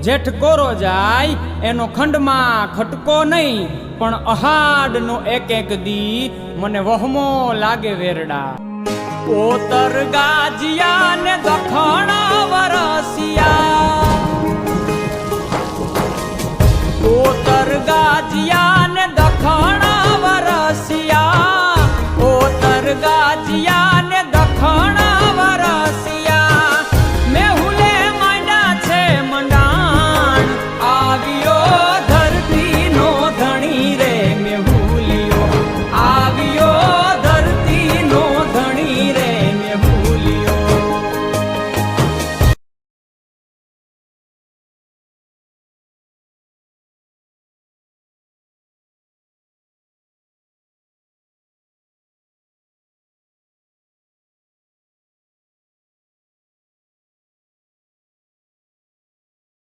જેઠ કોરો જાય એનો ખંડમાં ખટકો નહીં, પણ અહાડનો એક એક દી મને વહમો લાગે વેરડા. પોતર ગાજિયા ને દખણ વરસિયા, પોતર ગાજિયા